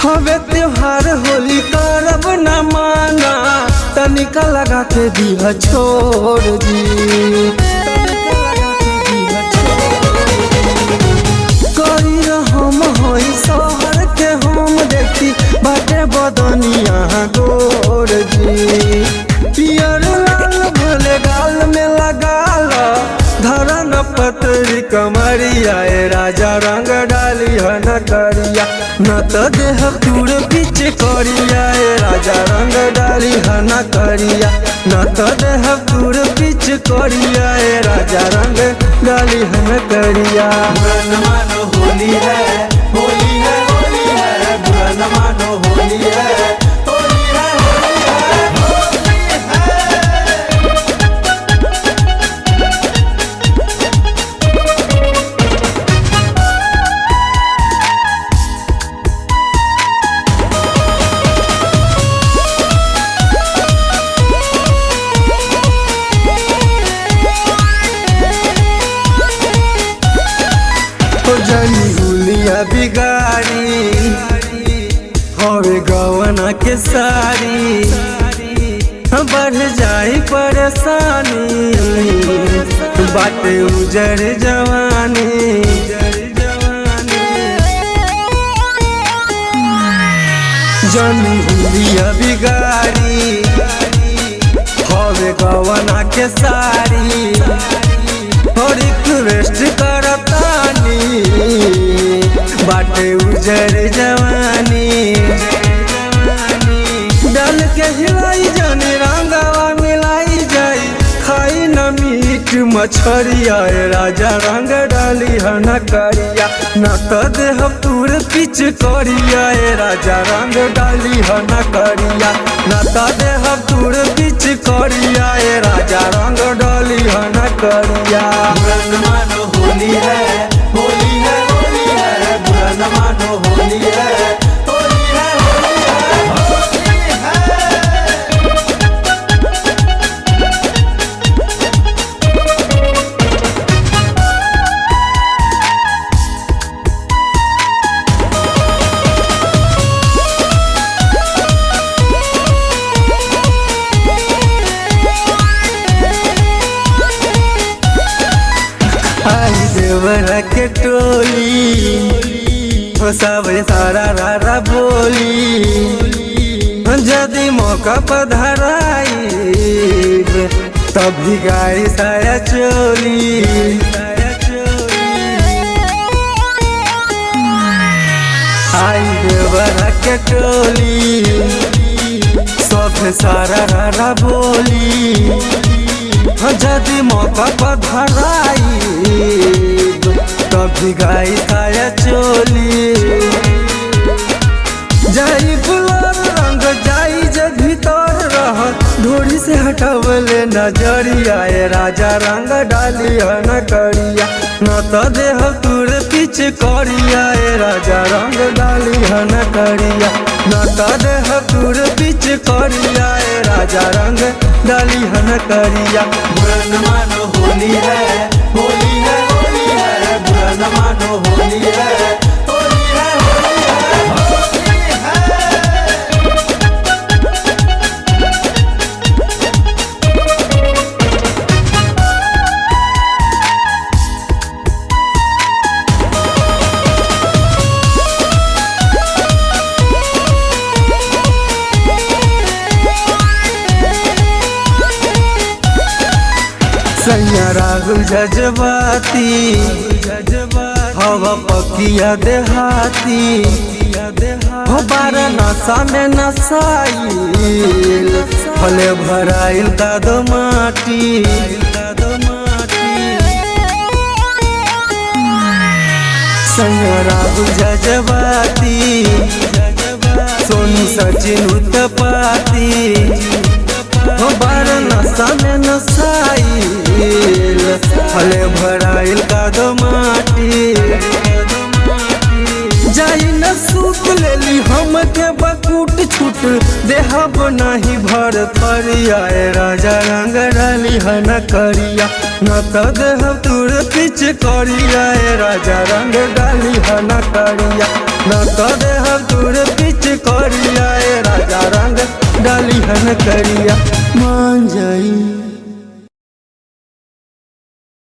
हवे त्योहार होली करब न माना, तनिका लगा के दिया छोड़ दी। करी हम होई शहर के हम देखी बाटे बदनिया गोर जी। पियर लाल भले गाल में लगाल धरन पतरी कमरिया, राजा रंग डाली हन करिया न तो देह टूर पीछ करिया, राजा रंग डाली हन करिया न तो देह टूर पीछ करिया, राजा रंग डाली हन करिया। बुरा मानो होली है, होली है, होली है, बुरा मानो होली है। जनी हुलिया बिगाड़ी हवे गवना के सारी, बढ़ जाई परेशानी बाटे उजर जवानी। जनी हुलिया बिगाड़ी हवे गवना के सारी, रिक्वेस्ट करतानी बाटे उजर जवानी। डाल के हिलाई जाने रंगावा मिलाई जाई, खाई न मीट मछरिया, राजा रंग डाली हन करिया न तो देह पूर पीछ करिया, राजा रंग डाली हन करिया न तो देह पूर पीछ करिया, राजा रंग डाली हन करिया। बुरा मानो होली है, होली है, होली है, बुरा मानो होली है, होली है, होली है, होली है। आई देवरा के टोली सब सारा रारा बोली, यदि मौका पधराई तभी गाई साया चोली। आई देवरा के टोली सब सारा रारा बोली, यदि मौका पधराई तभी गाई साया चोली। जाई गुलाब रंग जाई जब भीतर रह, ढोरी से हटावले नजरिया, राजा रंग डाली हन करिया न तो देह तूर पीछ करिया, राजा रंग डाली हन करिया न तो देह तूर पीछ करिया, राजा रंग डाली हन करिया। बुरा मानो होली है, होली है, होली है, बुरा मानो होली है, होली है, होली है, होली है। सैया राहुल जज्बाती हवा पकिया देहाती, हो बार नशा में नसाइल फले भराइल दादो माटी। संग राहुल जजबाती सोनू सचिन उत्पाती हो बार नशा में नसाइल हले भराइल कादो माटी जाई न सूत लेली हमके बकूट छूट देहब नहीं भर परिया राजा रंग डाली है न करिया न तो देहब तुर पिच करिया राजा रंग डाली है न करिया न तो देहब तुर पिच करिया राजा रंग डाली है न करिया मान जाई।